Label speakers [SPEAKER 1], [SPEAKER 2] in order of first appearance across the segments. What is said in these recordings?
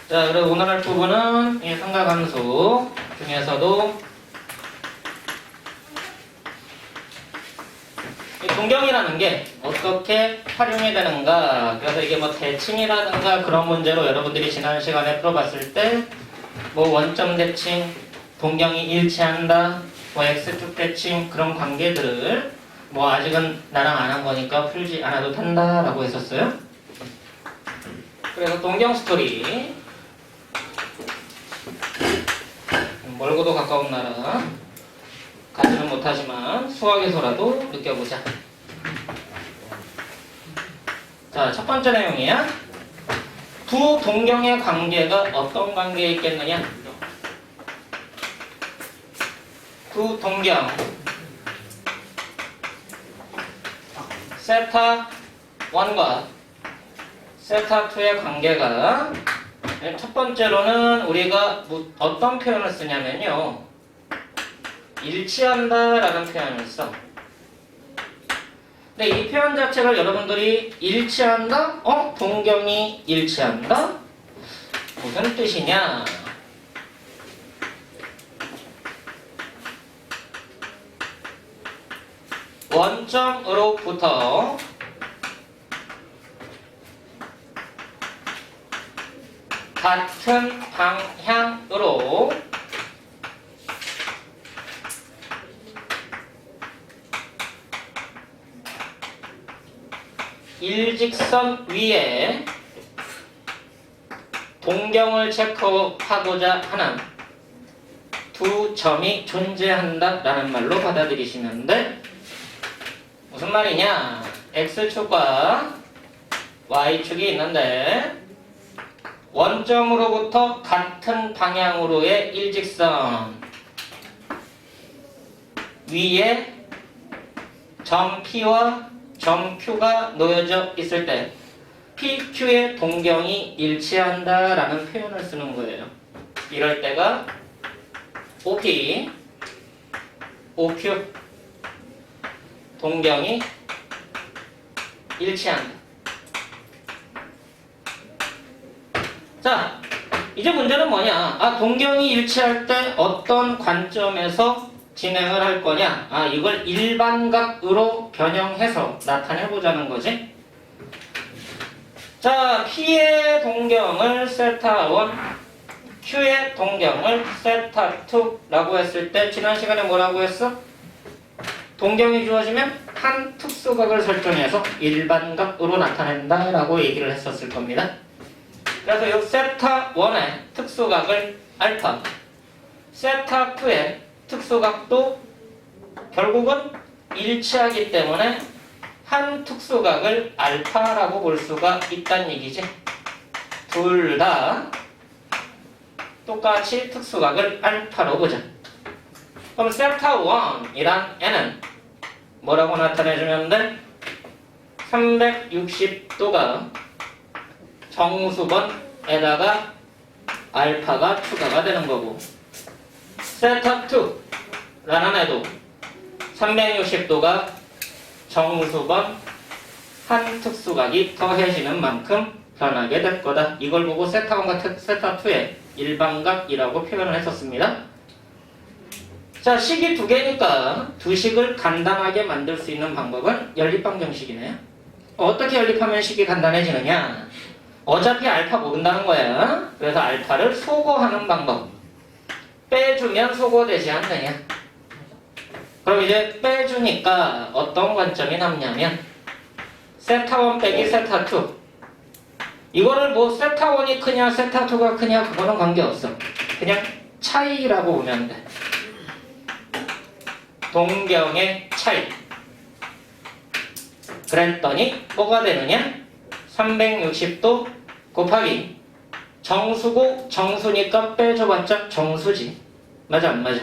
[SPEAKER 1] 자, 그리고 오늘 할 부분은 이 삼각함수 중에서도 이 동경이라는 게 어떻게 활용이 되는가. 그래서 이게 뭐 대칭이라든가 그런 문제로 여러분들이 지난 시간에 풀어봤을 때 뭐 원점 대칭, 동경이 일치한다, 뭐 x축 대칭 그런 관계들을 뭐 아직은 나랑 안 한 거니까 풀지 않아도 된다라고 했었어요. 그래서 동경 스토리, 멀고도 가까운 나라 가지는 못하지만 수학에서라도 느껴보자. 자, 첫 번째 내용이야. 두 동경의 관계가 어떤 관계에 있겠느냐? 두 동경 세타 1과 세타 2의 관계가, 첫 번째로는 우리가 어떤 표현을 쓰냐면요, 일치한다 라는 표현을 써. 근데 이 표현 자체를 여러분들이 일치한다? 동경이 일치한다? 무슨 뜻이냐? 원점으로부터 같은 방향으로 일직선 위에 동경을 체크하고자 하는 두 점이 존재한다 라는 말로 받아들이시면 돼. 무슨 말이냐? x축과 y축이 있는데 원점으로부터 같은 방향으로의 일직선 위에 점 P와 점 Q가 놓여져 있을 때 PQ의 동경이 일치한다 라는 표현을 쓰는 거예요. 이럴 때가 OP, OQ 동경이 일치한다. 자, 이제 문제는 뭐냐? 동경이 일치할 때 어떤 관점에서 진행을 할 거냐? 이걸 일반각으로 변형해서 나타내보자는 거지. 자, P의 동경을 세타 1, Q의 동경을 세타 2라고 했을 때 지난 시간에 뭐라고 했어? 동경이 주어지면 한 특수각을 설정해서 일반각으로 나타낸다 라고 얘기를 했었을 겁니다. 그래서 이 세타 1의 특수각을 알파, 세타 2의 특수각도 결국은 일치하기 때문에 한 특수각을 알파라고 볼 수가 있다는 얘기지. 둘 다 똑같이 특수각을 알파로 보자. 그럼 세타 1이란 n은 뭐라고 나타내주면 돼? 360도가 정수번에다가 알파가 추가가 되는 거고, 세타 2라는 애도 360도가 정수번 한 특수각이 더해지는 만큼 변하게 될 거다. 이걸 보고 세타 1과 세타 2의 일반각이라고 표현을 했었습니다. 자, 식이 두 개니까 두 식을 간단하게 만들 수 있는 방법은 연립방정식이네요. 어떻게 연립하면 식이 간단해지느냐? 어차피 알파 모른다는 거야. 그래서 알파를 소거하는 방법. 빼주면 소거되지 않느냐? 그럼 이제 빼주니까 어떤 관점이 남냐면 세타 1 빼기 세타 2. 이거를 뭐 세타 1이 크냐 세타 2가 크냐 그거는 관계없어. 그냥 차이라고 보면 돼. 동경의 차이. 그랬더니 뭐가 되느냐? 360도 곱하기 정수고 정수니까 빼줘봤자 정수지. 맞아 안 맞아?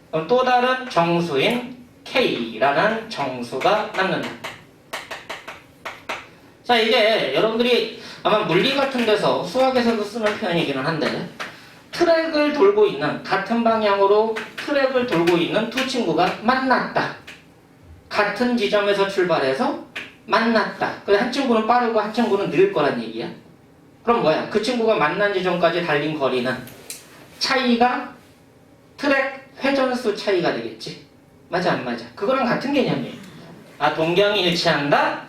[SPEAKER 1] 그럼 또 다른 정수인 K라는 정수가 남는다. 자, 이게 여러분들이 아마 물리 같은 데서 수학에서도 쓰는 표현이기는 한데, 트랙을 돌고 있는, 같은 방향으로 트랙을 돌고 있는 두 친구가 만났다. 같은 지점에서 출발해서 만났다. 그래서 한 친구는 빠르고 한 친구는 느릴 거란 얘기야. 그럼 뭐야? 그 친구가 만난 지점까지 달린 거리는 차이가 트랙 회전수 차이가 되겠지. 맞아 안 맞아? 그거랑 같은 개념이에요. 아, 동경이 일치한다?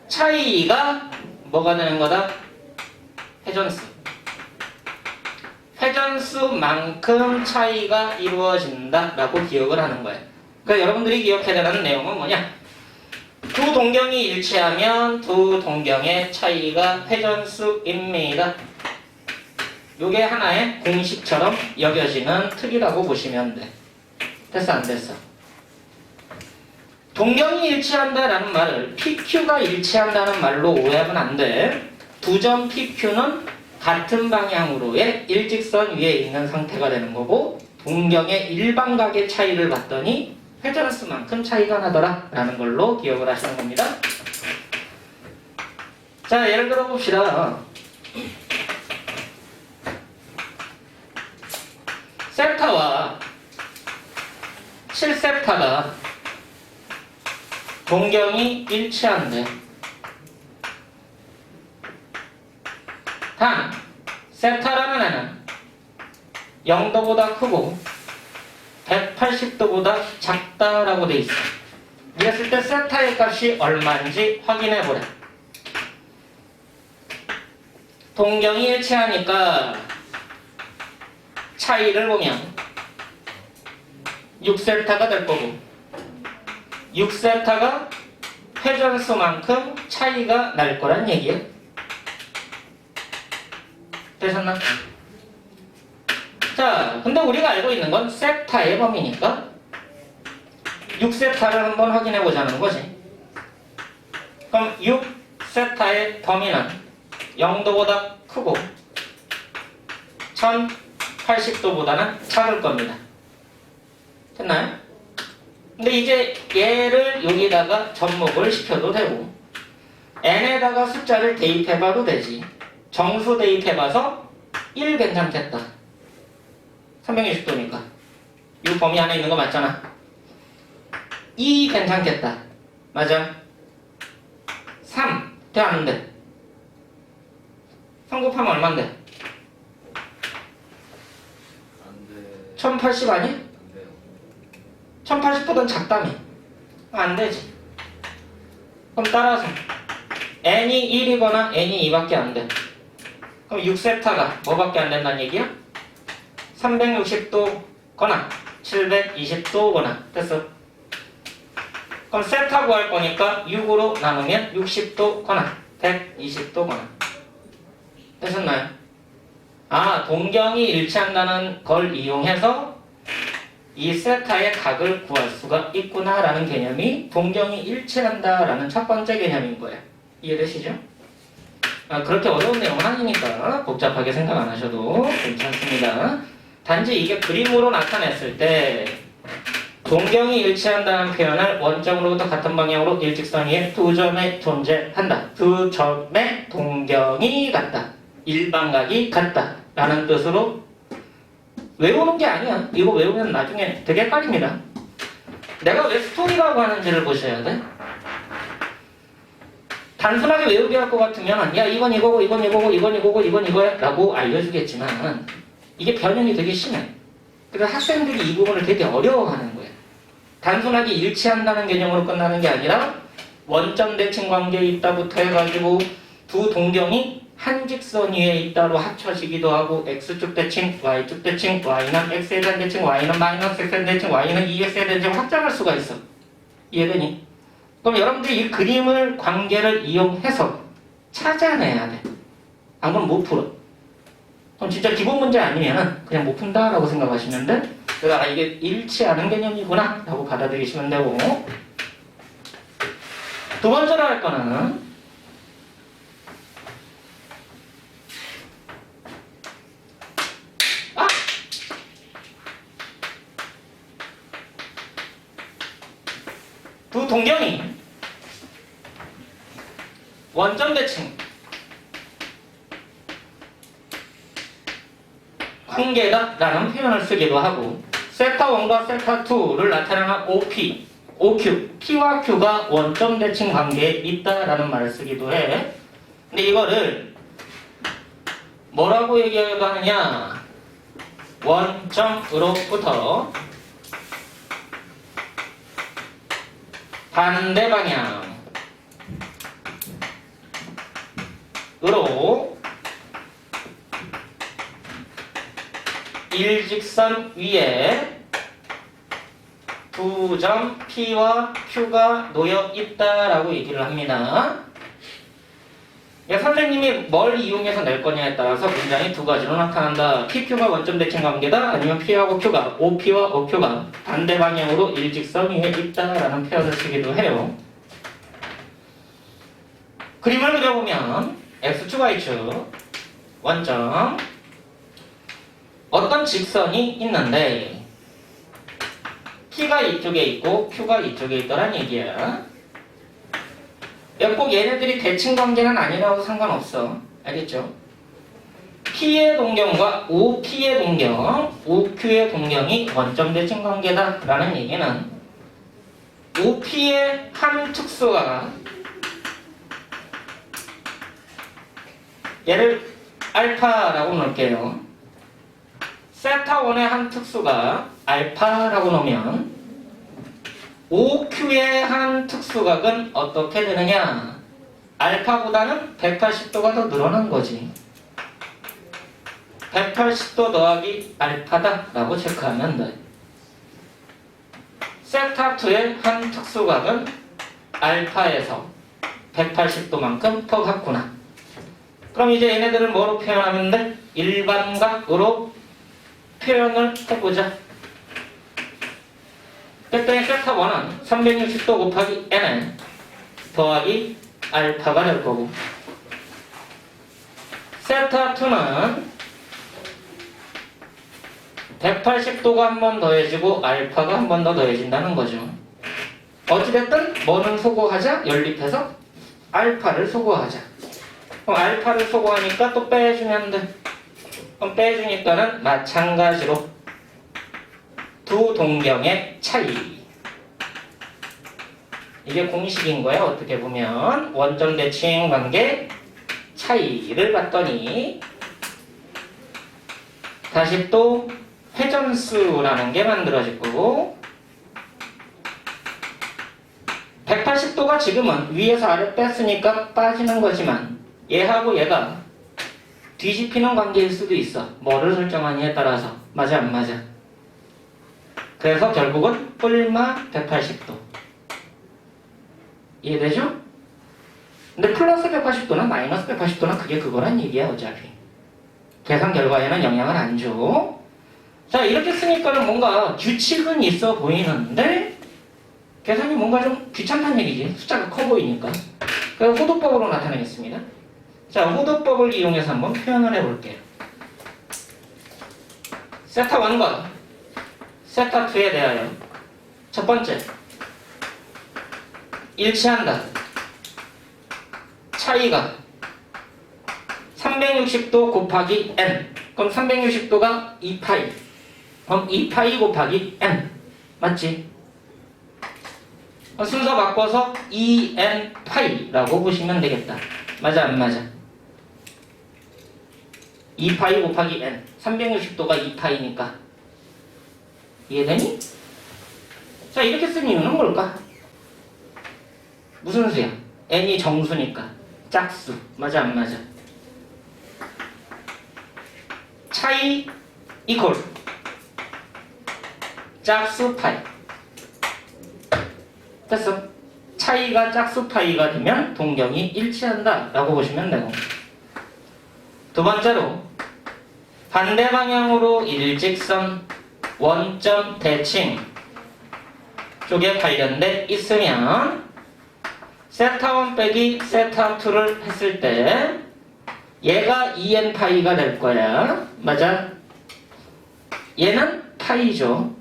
[SPEAKER 1] 차이가 뭐가 되는 거다? 회전수. 회전수만큼 차이가 이루어진다라고 기억을 하는 거예요. 그러니까 여러분들이 기억해야 되는 내용은 뭐냐? 두 동경이 일치하면 두 동경의 차이가 회전수입니다. 요게 하나의 공식처럼 여겨지는 틀이라고 보시면 돼. 됐어 안 됐어? 동경이 일치한다라는 말을 PQ가 일치한다는 말로 오해하면 안 돼. 두 점 PQ는 같은 방향으로의 일직선 위에 있는 상태가 되는 거고 동경의 일방각의 차이를 봤더니 회전수만큼 차이가 나더라 라는 걸로 기억을 하시는 겁니다. 자, 예를 들어 봅시다. 세타와 7세타가 동경이 일치한대. 단 세타라는 애는 0도보다 크고 180도보다 작다라고 돼 있어. 이랬을 때 세타의 값이 얼마인지 확인해 보래. 동경이 일치하니까 차이를 보면 6세타가 될 거고 6세타가 회전수만큼 차이가 날 거란 얘기야. 되셨나? 자, 근데 우리가 알고 있는 건 세타의 범위니까 6세타를 한번 확인해 보자는 거지. 그럼 6세타의 범위는 0도보다 크고 1080도보다는 작을 겁니다. 됐나요? 근데 이제 얘를 여기다가 접목을 시켜도 되고 n에다가 숫자를 대입해봐도 되지. 정수 대입해봐서 1 괜찮겠다. 360도니까 이 범위 안에 있는 거 맞잖아. 2 괜찮겠다. 맞아. 3 돼 안 돼? 3 곱하면 얼만데?
[SPEAKER 2] 안 돼.
[SPEAKER 1] 1080 아니?
[SPEAKER 2] 안 돼요.
[SPEAKER 1] 1080보단 작다며. 안 되지. 그럼 따라서 n이 1이거나 n이 2밖에 안 돼. 그럼 6세타가 뭐밖에 안 된다는 얘기야? 360도거나 720도거나 됐어. 그럼 세타 구할 거니까 6으로 나누면 60도거나 120도거나 되셨나요? 아, 동경이 일치한다는 걸 이용해서 이 세타의 각을 구할 수가 있구나라는 개념이 동경이 일치한다라는 첫 번째 개념인 거예요. 이해되시죠? 아, 그렇게 어려운 내용은 아니니까 복잡하게 생각 안 하셔도 괜찮습니다. 단지 이게 그림으로 나타냈을 때 동경이 일치한다는 표현을 원점으로부터 같은 방향으로 일직선 위에 두 점에 존재한다. 두 점의 동경이 같다. 일방각이 같다. 라는 뜻으로 외우는 게 아니야. 이거 외우면 나중에 되게 헷갈립니다. 내가 왜 스토리라고 하는지를 보셔야 돼. 단순하게 외우게 할 것 같으면 야 이건 이거고 이건 이거고 이건 이거고 이건 이거야 라고 알려주겠지만 이게 변형이 되게 심해. 그래서 학생들이 이 부분을 되게 어려워하는 거예요. 단순하게 일치한다는 개념으로 끝나는 게 아니라 원점 대칭 관계에 있다부터 해가지고 두 동경이 한 직선 위에 있다로 합쳐지기도 하고 x축 대칭, y축 대칭, y는 x에 대한 대칭, y는 마이너스 x에 대한 대칭, y는 2x에 대한 대칭 확장할 수가 있어. 이해되니? 그럼 여러분들이 이 그림을 관계를 이용해서 찾아내야 돼. 안 그러면 못 풀어. 그럼 진짜 기본 문제 아니면 그냥 못 푼다라고 생각하시면 돼. 그래서 이게 일치하는 개념이구나 라고 받아들이시면 되고 두 번째로 할 거는 두 동경이 원점 대칭 관계다 라는 표현을 쓰기도 하고 세타1과 세타2를 나타내는 OP, OQ, P와 Q가 원점 대칭 관계에 있다라는 말을 쓰기도 해. 근데 이거를 뭐라고 얘기하느냐? 원점으로부터 반대 방향으로 일직선 위에 두 점 P와 Q가 놓여 있다라고 얘기를 합니다. 선생님이 뭘 이용해서 낼 거냐에 따라서 문장이 두 가지로 나타난다. PQ가 원점 대칭 관계다. 아니면 P하고 Q가, OP와 OQ가 반대 방향으로 일직선 위에 있다라는 표현을 쓰기도 해요. 그림을 그려보면 X축, Y축, 원점 어떤 직선이 있는데 P가 이쪽에 있고 Q가 이쪽에 있더란 얘기야. 꼭 얘네들이 대칭 관계는 아니라고 상관없어. 알겠죠? P의 동경과 OP의 동경, OQ의 동경이 원점 대칭 관계다라는 얘기는 OP의 한 특수가 얘를 알파라고 놓을게요. 세타1의 한 특수가 알파라고 놓으면 OQ의 한 특수각은 어떻게 되느냐? 알파보다는 180도가 더 늘어난 거지. 180도 더하기 알파다 라고 체크하면 돼. 세타2의 한 특수각은 알파에서 180도만큼 더 같구나. 그럼 이제 얘네들을 뭐로 표현하면 돼? 일반각으로 표현을 해보자. 그랬더니 세타1은 360도 곱하기 n에 더하기 알파가 될 거고, 세타2는 180도가 한 번 더해지고 알파가 한 번 더 더해진다는 거죠. 어찌됐든 뭐는 소거하자? 연립해서 알파를 소거하자. 그럼 알파를 소거하니까 또 빼주면 돼. 그럼 빼주니까는 마찬가지로 두 동경의 차이. 이게 공식인 거야. 어떻게 보면 원점 대칭 관계 차이를 봤더니 다시 또 회전수라는 게 만들어질 거고, 180도가 지금은 위에서 아래 뺐으니까 빠지는 거지만 얘하고 얘가 뒤집히는 관계일 수도 있어. 뭐를 설정하느냐에 따라서. 맞아 안 맞아? 그래서 결국은 뿔마 180도. 이해되죠? 근데 플러스 180도나 마이너스 180도나 그게 그거란 얘기야 어차피. 계산 결과에는 영향을 안 줘. 자, 이렇게 쓰니까는 뭔가 규칙은 있어 보이는데 계산이 뭔가 좀 귀찮다는 얘기지. 숫자가 커 보이니까. 그래서 호도법으로 나타내겠습니다. 자, 호도법을 이용해서 한번 표현을 해볼게요. 세타1과 세타2에 대하여 첫 번째, 일치한다. 차이가 360도 곱하기 n. 그럼 360도가 2파이. 그럼 2파이 곱하기 n. 맞지? 순서 바꿔서 2n 파이라고 보시면 되겠다. 맞아 안 맞아? 2파이 곱하기 n. 360도가 2파이니까. 이해되니? 자, 이렇게 쓴 이유는 뭘까? 무슨 수야? n이 정수니까. 짝수. 맞아 안 맞아? 차이 이퀄 짝수 파이. 됐어. 차이가 짝수 파이가 되면 동경이 일치한다 라고 보시면 되고, 두 번째로 반대 방향으로 일직선 원점 대칭 쪽에 관련돼 있으면 세타1 빼기 세타2를 했을 때 얘가 2n 파이가 될 거야. 맞아? 얘는 파이죠.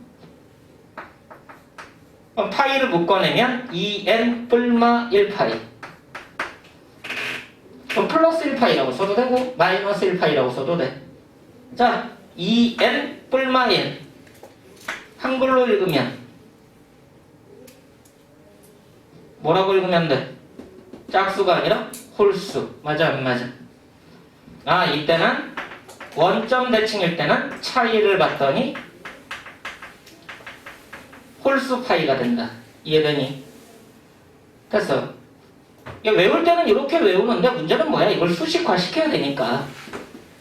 [SPEAKER 1] 그럼 파이를 묶어내면 2n 뿔마 1파이. 그럼 플러스 1파이라고 써도 되고 마이너스 1파이라고 써도 돼. 자, 2n 뿔마 1 한글로 읽으면 뭐라고 읽으면 돼? 짝수가 아니라 홀수. 맞아 안 맞아? 아, 이때는 원점 대칭일 때는 차이를 봤더니 홀수 파이가 된다. 이해되니? 됐어. 이게 외울 때는 이렇게 외우는데 문제는 뭐야? 이걸 수식화 시켜야 되니까.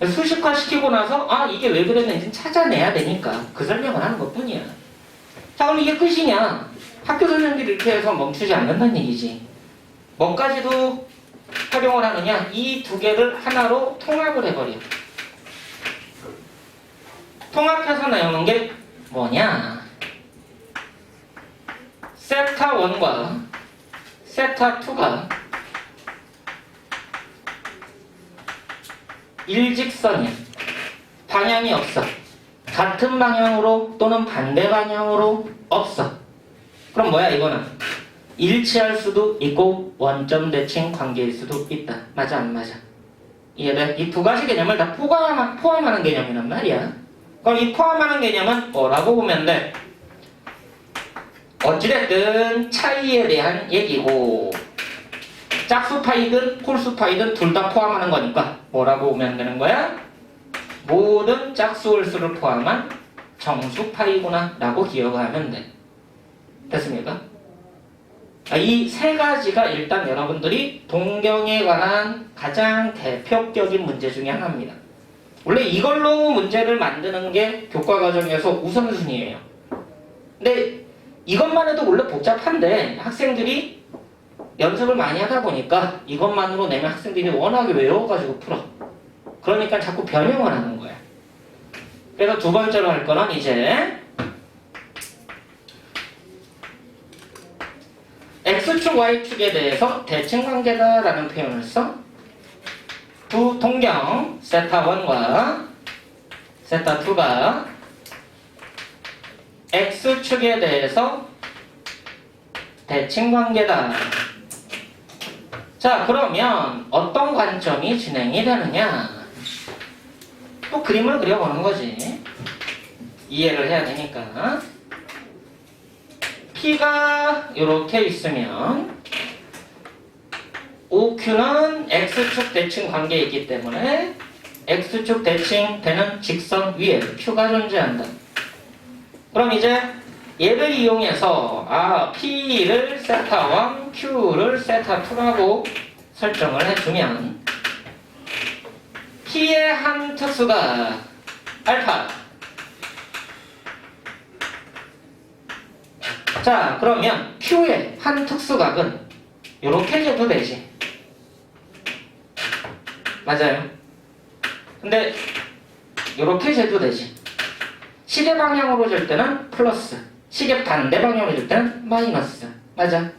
[SPEAKER 1] 수식화 시키고 나서 이게 왜 그랬는지 찾아내야 되니까 그 설명을 하는 것 뿐이야. 자, 그럼 이게 끝이냐? 학교 선생님들이 이렇게 해서 멈추지 않는다는 얘기지. 뭐까지도 활용을 하느냐? 이 두 개를 하나로 통합을 해버려. 통합해서 나오는 게 뭐냐? 세타 1과 세타 2가 일직선이야. 방향이 없어. 같은 방향으로 또는 반대 방향으로 없어. 그럼 뭐야 이거는? 일치할 수도 있고 원점 대칭 관계일 수도 있다. 맞아 안 맞아? 이해돼? 이 두 가지 개념을 다 포함하는 개념이란 말이야. 그럼 이 포함하는 개념은 뭐라고 보면 돼? 어찌됐든 차이에 대한 얘기고 짝수파이든 홀수파이든 둘 다 포함하는 거니까 뭐라고 보면 되는 거야? 모든 짝수홀수를 포함한 정수파이구나 라고 기억을 하면 돼. 됐습니까? 이 세 가지가 일단 여러분들이 동경에 관한 가장 대표적인 문제 중에 하나입니다. 원래 이걸로 문제를 만드는 게 교과과정에서 우선순위예요. 근데 이것만 해도 원래 복잡한데 학생들이 연습을 많이 하다 보니까 이것만으로 내면 학생들이 워낙에 외워가지고 풀어. 그러니까 자꾸 변형을 하는 거야. 그래서 두 번째로 할 거는 이제 X축, Y축에 대해서 대칭관계다라는 표현을 써. 두 동경 세타 1과 세타 2가 X축에 대해서 대칭관계다. 자, 그러면 어떤 관점이 진행이 되느냐? 또 그림을 그려보는 거지. 이해를 해야 되니까. P가 이렇게 있으면 OQ는 X축 대칭 관계에 있기 때문에 X축 대칭 되는 직선 위에 Q가 존재한다. 그럼 이제 얘를 이용해서 P를 세타 1, Q를 세타 2라고 설정을 해주면 P의 한 특수가 알파. 자, 그러면 Q의 한 특수각은 이렇게 재도 되지. 맞아요. 근데 이렇게 재도 되지. 시계 방향으로 잴 때는 플러스, 시계 반대 방향으로 잴 때는 마이너스. 맞아.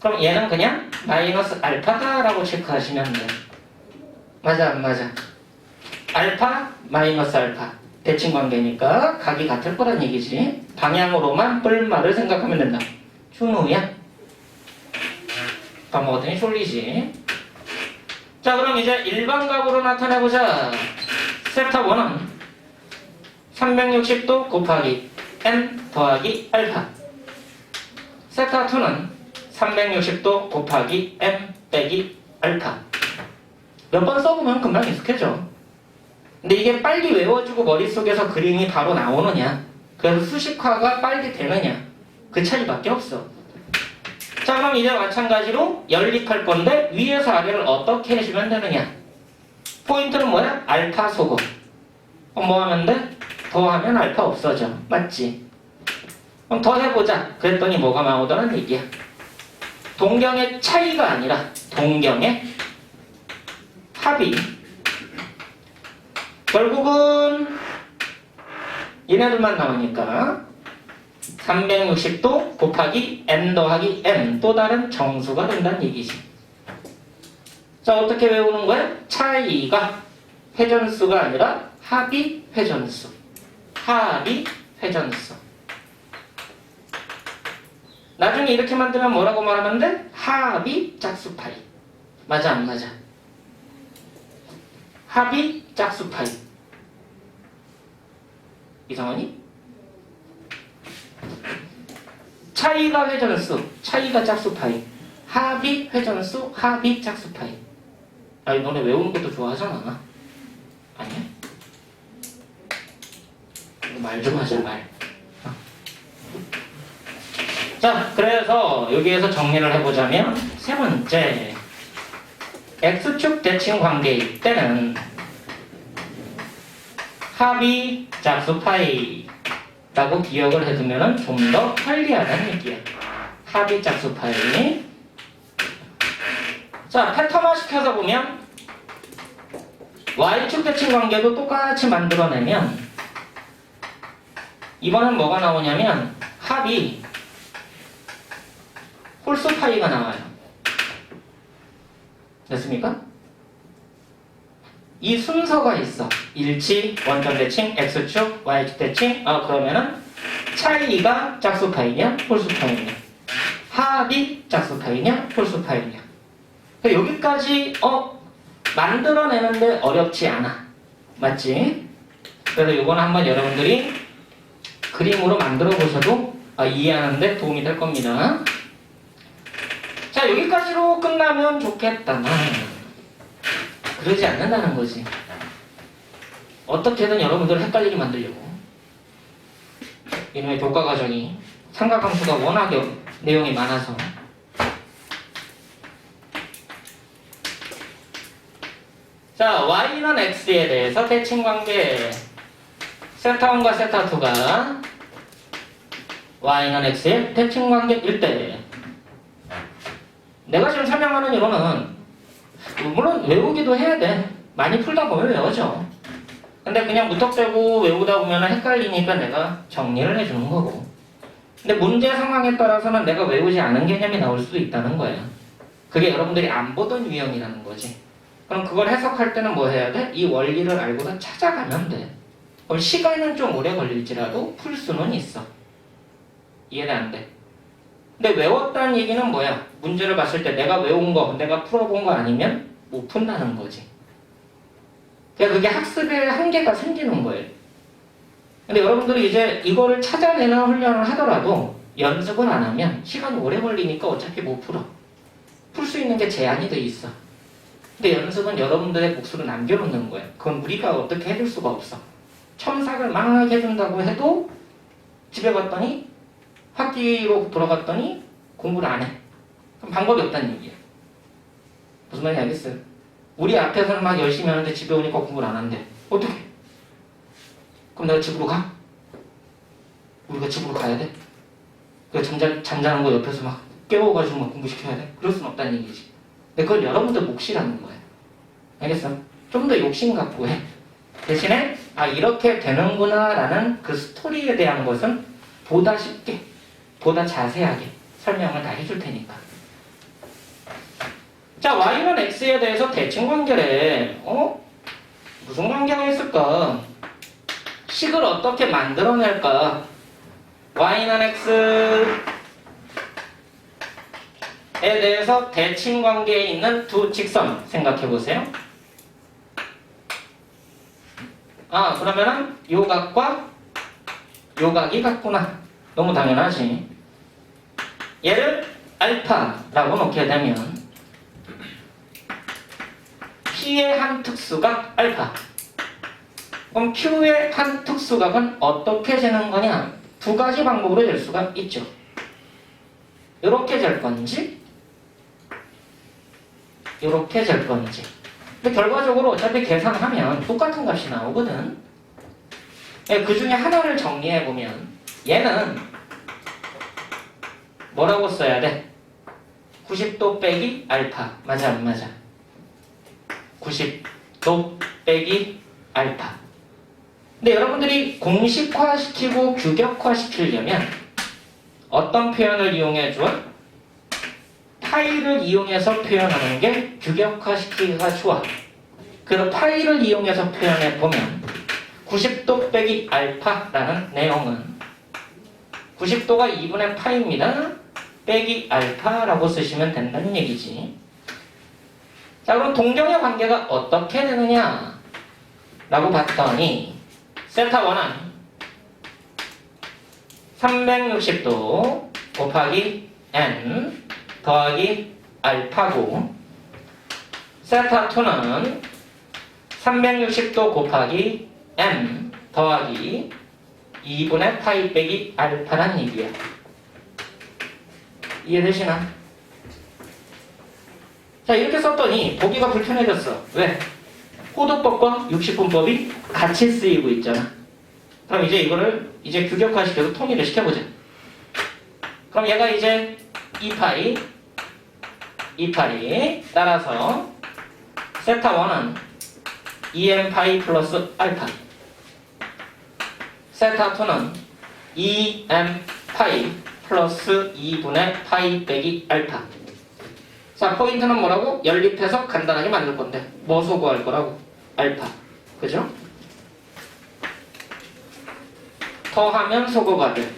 [SPEAKER 1] 그럼 얘는 그냥 마이너스 알파다라고 체크하시면 돼. 맞아 안 맞아? 알파 마이너스 알파 대칭관계니까 각이 같을 거란 얘기지. 방향으로만 뿔말을 생각하면 된다. 준우야? 밥 먹었더니 졸리지. 자, 그럼 이제 일반각으로 나타내보자. 세타 1은 360도 곱하기 n 더하기 알파. 세타 2는 360도 곱하기 n 빼기 알파. 몇 번 써보면 금방 익숙해져. 근데 이게 빨리 외워주고 머릿속에서 그림이 바로 나오느냐, 그래서 수식화가 빨리 되느냐, 그 차이밖에 없어. 자, 그럼 이제 마찬가지로 연립할 건데 위에서 아래를 어떻게 해주면 되느냐. 포인트는 뭐야? 알파 소거. 뭐 하면 돼? 더하면 알파 없어져. 맞지? 그럼 더 해보자. 그랬더니 뭐가 나오더란 얘기야. 동경의 차이가 아니라 동경의 합이 결국은 얘네들만 나오니까 360도 곱하기 n 더하기 n 또 다른 정수가 된다는 얘기지. 자, 어떻게 외우는 거야? 차이가 회전수가 아니라 합이 회전수. 합이 회전수. 나중에 이렇게 만들면 뭐라고 말하면 돼? 합이 짝수파이. 맞아 안 맞아? 합이 짝수파이. 이상하니? 차이가 회전수, 차이가 짝수파이. 합이 회전수, 합이 짝수파이. 이 너네 외우는 것도 좋아하잖아. 아니야? 말 좀 하자, 말. 자, 그래서 여기에서 정리를 해보자면 세 번째, X축 대칭 관계일 때는 합이 짝수 파이라고 기억을 해두면 좀 더 편리하다는 얘기야. 합이 짝수 파이. 자, 패턴화 시켜서 보면 Y축 대칭 관계도 똑같이 만들어내면 이번엔 뭐가 나오냐면 합이 홀수 파이가 나와요. 됐습니까? 이 순서가 있어. 일치, 원점 대칭, X축, Y축 대칭. 그러면은 차이가 짝수 파이냐, 홀수 파이냐. 합이 짝수 파이냐, 홀수 파이냐. 여기까지 만들어내는데 어렵지 않아. 맞지? 그래서 이건 한번 여러분들이 그림으로 만들어 보셔도 이해하는데 도움이 될 겁니다. 자, 여기까지로 끝나면 좋겠다만 그러지 않는다는 거지. 어떻게든 여러분들을 헷갈리게 만들려고. 이놈의 교과 과정이 삼각함수가 워낙에 내용이 많아서. 자, y는 x에 대해서 대칭관계 세타1과 세타2가 y는 x의 대칭관계일 때 내가 지금 설명하는 이론은 물론 외우기도 해야 돼. 많이 풀다 보면 외워져. 근데 그냥 무턱대고 외우다 보면 헷갈리니까 내가 정리를 해주는 거고. 근데 문제 상황에 따라서는 내가 외우지 않은 개념이 나올 수도 있다는 거야. 그게 여러분들이 안 보던 유형이라는 거지. 그럼 그걸 해석할 때는 뭐 해야 돼? 이 원리를 알고서 찾아가면 돼. 그럼 시간은 좀 오래 걸릴지라도 풀 수는 있어. 이해가 안 돼? 근데 외웠다는 얘기는 뭐야? 문제를 봤을 때 내가 외운 거, 내가 풀어본 거 아니면 못 푼다는 거지. 그러니까 그게 학습의 한계가 생기는 거예요. 근데 여러분들이 이제 이거를 찾아내는 훈련을 하더라도 연습을 안 하면 시간이 오래 걸리니까 어차피 못 풀어. 풀 수 있는 게 제한이 돼 있어. 근데 연습은 여러분들의 몫으로 남겨놓는 거예요. 그건 우리가 어떻게 해줄 수가 없어. 첨삭을 막 해준다고 해도 집에 갔더니 학기로 돌아갔더니 공부를 안 해. 그럼 방법이 없다는 얘기야. 무슨 말인지 알겠어요? 우리 앞에서는 막 열심히 하는데 집에 오니까 공부를 안 한대. 어떡해? 그럼 내가 집으로 가? 우리가 집으로 가야 돼? 그 잠자는 거 옆에서 막 깨워가지고 막 공부시켜야 돼? 그럴 순 없다는 얘기지. 근데 그걸 여러분들 몫이라는 거야. 알겠어? 좀 더 욕심 갖고 해. 대신에 이렇게 되는구나 라는 그 스토리에 대한 것은 보다 쉽게, 보다 자세하게 설명을 다 해줄 테니까. 자, y는 x에 대해서 대칭관계래. 무슨 관계가 있을까? 식을 어떻게 만들어낼까? y는 x에 대해서 대칭관계에 있는 두 직선 생각해보세요. 그러면은 요 각과 요 각이 같구나. 너무 당연하지. 얘를 알파라고 놓게 되면 P의 한 특수각 알파. 그럼 Q의 한 특수각은 어떻게 재는 거냐? 두 가지 방법으로 될 수가 있죠. 이렇게 잴 건지 이렇게 잴 건지. 근데 결과적으로 어차피 계산하면 똑같은 값이 나오거든. 그 중에 하나를 정리해보면 얘는 뭐라고 써야 돼? 90도 빼기 알파. 맞아 안 맞아? 90도 빼기 알파. 근데 여러분들이 공식화시키고 규격화시키려면 어떤 표현을 이용해 줘? 파이를 이용해서 표현하는 게 규격화시키기가 좋아. 그래서 파이를 이용해서 표현해 보면 90도 빼기 알파라는 내용은 90도가 2분의 파이입니다. 빼기 알파라고 쓰시면 된다는 얘기지. 자, 그럼 동경의 관계가 어떻게 되느냐 라고 봤더니 세타1은 360도 곱하기 n 더하기 알파고 세타2는 360도 곱하기 m 더하기 2분의 파이 빼기 알파란 얘기야. 이해되시나? 자, 이렇게 썼더니 보기가 불편해졌어. 왜? 호도법과 60분법이 같이 쓰이고 있잖아. 그럼 이제 이거를 이제 규격화시켜서 통일을 시켜보자. 그럼 얘가 이제 2파이 따라서 세타 1은 2n 파이 플러스 알파, 세타 2는 2m 파이 플러스 2분의 파이 빼기 알파. 자, 포인트는 뭐라고? 연립해서 간단하게 만들 건데 뭐 소구할 거라고? 알파. 그죠? 더하면 소거가 돼.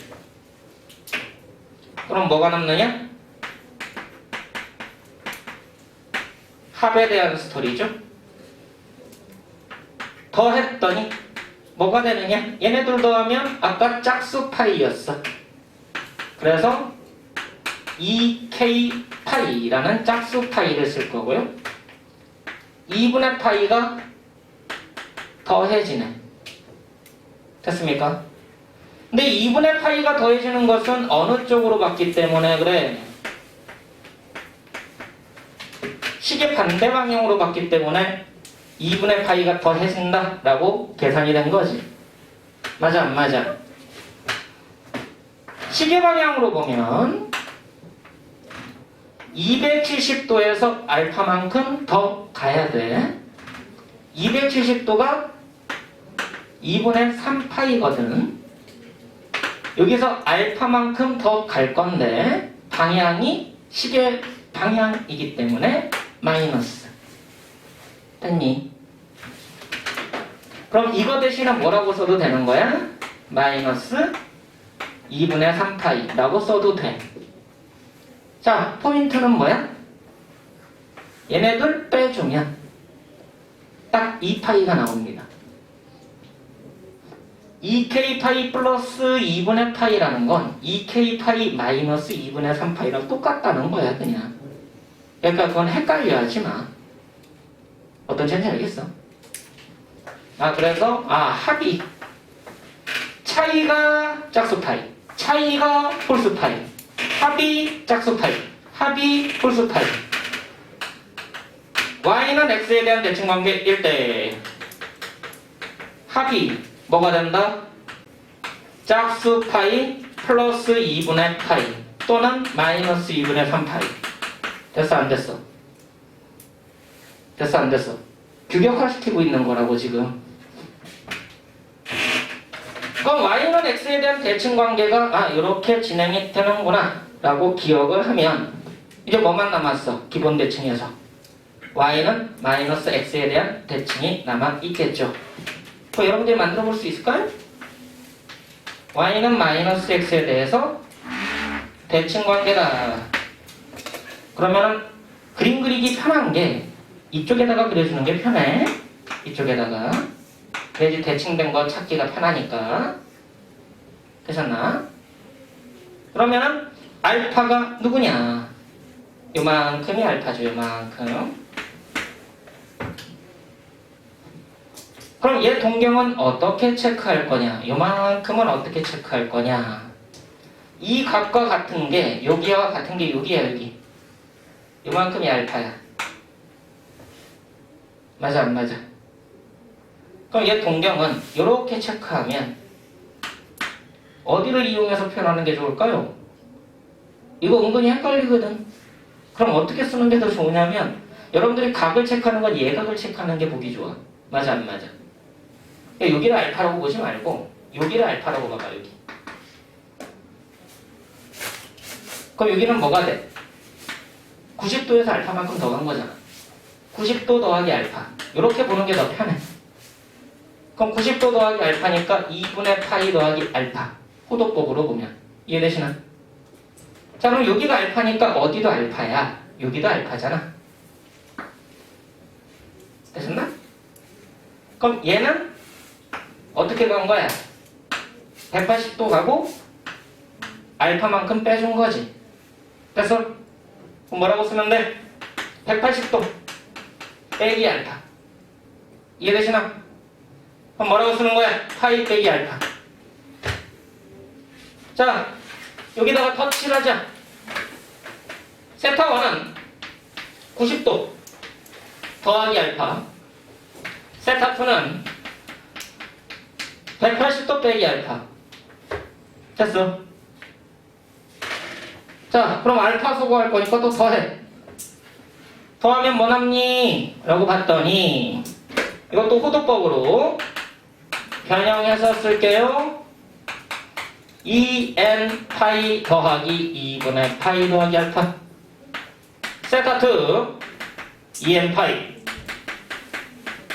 [SPEAKER 1] 그럼 뭐가 남느냐? 합에 대한 스토리죠. 더했더니 뭐가 되느냐? 얘네들 더하면 아까 짝수 파이였어. 그래서 2k 파이라는 짝수 파이를 쓸 거고요. 2분의 파이가 더해지네. 됐습니까? 근데 2분의 파이가 더해지는 것은 어느 쪽으로 봤기 때문에 그래? 식의 반대 방향으로 봤기 때문에 2분의 파이가 더해진다 라고 계산이 된 거지. 맞아 안 맞아? 식의 방향으로 보면 270도에서 알파만큼 더 가야 돼. 270도가 2분의 3파이거든. 여기서 알파만큼 더 갈 건데 방향이 식의 방향이기 때문에 마이너스. 됐니? 그럼 이거 대신에 뭐라고 써도 되는 거야? 마이너스 2분의 3파이 라고 써도 돼. 자, 포인트는 뭐야? 얘네들 빼주면 딱 2파이가 나옵니다. 2k 파이 플러스 2분의 파이라는 건 2k 파이 마이너스 2분의 3파이랑 똑같다는 거야, 그냥. 그러니까 그건 헷갈려 하지 마. 어떤 차인지 알겠어? 그래서 합이 차이가 짝수 파이, 차이가 홀수 파이, 합이 짝수 파이, 합이 홀수 파이. y는 x에 대한 대칭 관계 1대 합이 뭐가 된다? 짝수 파이 플러스 2분의 파이 또는 마이너스 2분의 3파이. 됐어 안 됐어? 됐어 안 됐어? 규격화시키고 있는 거라고 지금. 그럼 y는 x에 대한 대칭 관계가 이렇게 진행이 되는구나 라고 기억을 하면 이제 뭐만 남았어? 기본 대칭에서 y는 마이너스 x에 대한 대칭이 남아있겠죠. 그럼 여러분들이 만들어 볼 수 있을까요? y는 마이너스 x에 대해서 대칭 관계다. 그러면은 그림 그리기 편한 게 이쪽에다가 그려주는 게 편해. 이쪽에다가. 그래야지 대칭된 거 찾기가 편하니까. 되셨나? 그러면은 알파가 누구냐? 요만큼이 알파죠. 요만큼. 그럼 얘 동경은 어떻게 체크할 거냐? 요만큼은 어떻게 체크할 거냐? 이 값과 같은 게 여기와 같은 게 여기야 여기. 요만큼이 알파야. 맞아 안 맞아? 그럼 얘 동경은 이렇게 체크하면 어디를 이용해서 표현하는 게 좋을까요? 이거 은근히 헷갈리거든. 그럼 어떻게 쓰는 게 더 좋으냐면 여러분들이 각을 체크하는 건 예각을 체크하는 게 보기 좋아. 맞아 안 맞아? 여기를 알파라고 보지 말고 여기를 알파라고 봐봐. 여기. 그럼 여기는 뭐가 돼? 90도에서 알파만큼 더 간 거잖아. 90도 더하기 알파. 이렇게 보는 게 더 편해. 그럼 90도 더하기 알파니까 2분의 파이 더하기 알파. 호도법으로 보면. 이해되시나? 자, 그럼 여기가 알파니까 어디도 알파야. 여기도 알파잖아. 됐었나? 그럼 얘는 어떻게 간 거야? 180도 가고 알파만큼 빼준 거지. 됐어? 그럼 뭐라고 쓰면 돼? 180도 빼기 알파. 이해되시나? 그럼 뭐라고 쓰는 거야? 파이 빼기 알파. 자, 여기다가 터치를 하자. 세타 1은 90도 더하기 알파. 세타 2는 180도 빼기 알파. 됐어. 자, 그럼 알파 수거할 거니까 또 더해. 더하면 뭐 남니? 라고 봤더니 이것도 호도법으로 변형해서 쓸게요. 2n 파이 더하기 2분의 파이 더하기 알파. 세타 2 2n 파이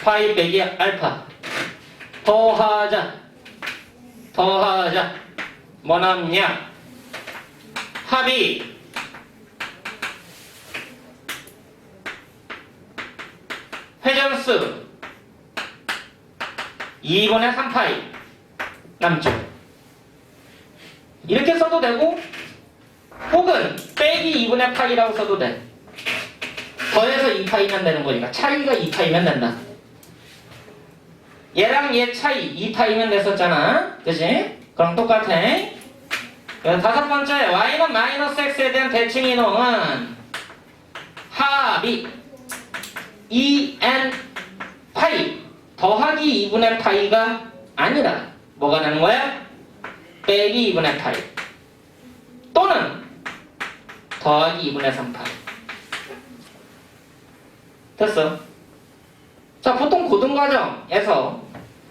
[SPEAKER 1] 파이 빼기 알파. 더하자 뭐 남냐? 합이 회전수 2분의 3파이 남죠. 이렇게 써도 되고 혹은 빼기 2분의 파이라고 써도 돼. 더해서 2파이면 되는 거니까 차이가 2파이면 된다. 얘랑 얘 차이 2파이면 됐었잖아. 그치? 그럼 똑같아. 그래서 다섯 번째 y는 마이너스 x에 대한 대칭 이동은 합이 2n 파이 더하기 2분의 파이가 아니라 뭐가 되는 거야? 빼기 2분의 파이 또는 더하기 2분의 3파이. 됐어. 자, 보통 고등과정에서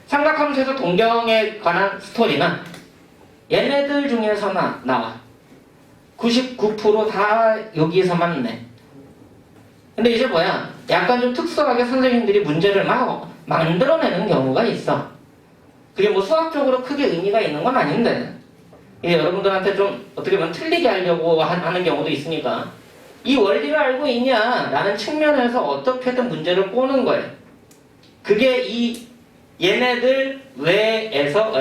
[SPEAKER 1] 삼각함수에서 동경에 관한 스토리는 얘네들 중에서만 나와. 99% 다 여기에서만 내. 근데 이제 뭐야? 약간 좀 특수하게 선생님들이 문제를 막 만들어내는 경우가 있어. 그게 뭐 수학적으로 크게 의미가 있는 건 아닌데 이게 여러분들한테 좀 어떻게 보면 틀리게 하려고 하는 경우도 있으니까 이 원리를 알고 있냐? 라는 측면에서 어떻게든 문제를 꼬는 거예요. 그게 이 얘네들 외에서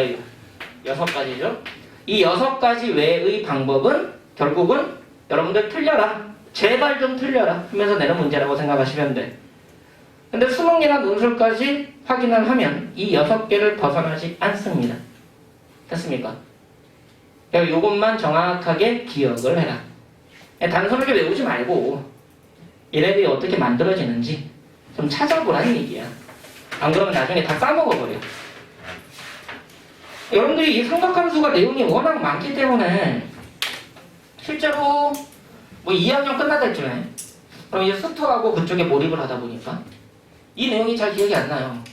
[SPEAKER 1] 6가지죠. 이 6가지 외의 방법은 결국은 여러분들 틀려라. 제발 좀 틀려라 하면서 내는 문제라고 생각하시면 돼. 근데 수능이나 논술까지 확인을 하면 이 6개를 벗어나지 않습니다. 됐습니까? 그러니까 이것만 정확하게 기억을 해라. 단순하게 외우지 말고 얘네들이 어떻게 만들어지는지 좀 찾아보라는 얘기야. 안 그러면 나중에 다 까먹어버려. 여러분들이 이 삼각함수가 내용이 워낙 많기 때문에 실제로 뭐 2학년 끝날 때쯤에 그럼 이제 수투하고 그쪽에 몰입을 하다 보니까 이 내용이 잘 기억이 안 나요.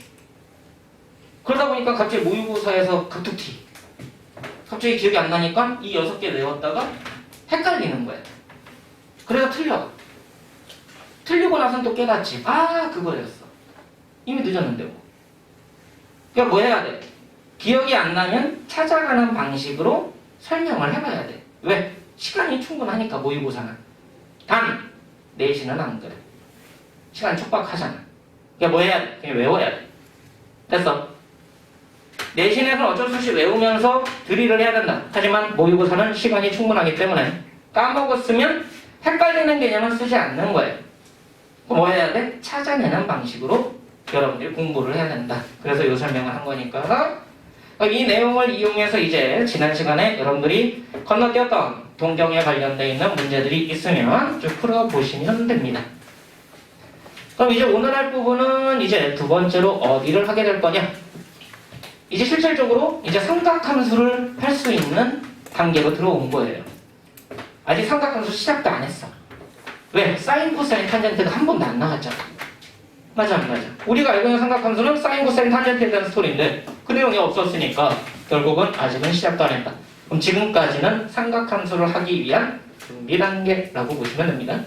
[SPEAKER 1] 그러다 보니까 갑자기 모의고사에서 갑툭튀 갑자기 기억이 안 나니까 이 6개 외웠다가 헷갈리는 거야. 그래서 틀리고 나선 또 깨닫지. 아, 그거였어. 이미 늦었는데 뭐. 그러니까 뭐 해야 돼? 기억이 안 나면 찾아가는 방식으로 설명을 해봐야 돼. 왜? 시간이 충분하니까 모의고사는. 단 내신은 안 그래. 시간 촉박하잖아. 그러니까 뭐 해야 돼? 그냥 외워야 돼. 됐어. 내신에서는 어쩔 수 없이 외우면서 드릴을 해야 된다. 하지만 모의고사는 시간이 충분하기 때문에 까먹었으면 헷갈리는 개념은 쓰지 않는 거예요. 뭐 해야 돼? 찾아내는 방식으로 여러분들이 공부를 해야 된다. 그래서 이 설명을 한 거니까 이 내용을 이용해서 이제 지난 시간에 여러분들이 건너뛰었던 동경에 관련되어 있는 문제들이 있으면 쭉 풀어보시면 됩니다. 그럼 이제 오늘 할 부분은 이제 두 번째로 어디를 하게 될 거냐? 이제 실질적으로 이제 삼각함수를 할 수 있는 단계로 들어온 거예요. 아직 삼각함수 시작도 안 했어. 왜? 사인, 코사인, 탄젠트가 한 번도 안 나왔잖아. 맞아. 우리가 알고 있는 삼각함수는 사인, 코사인, 탄젠트에 대한 스토리인데 그 내용이 없었으니까 결국은 아직은 시작도 안 했다. 그럼 지금까지는 삼각함수를 하기 위한 준비 단계라고 보시면 됩니다.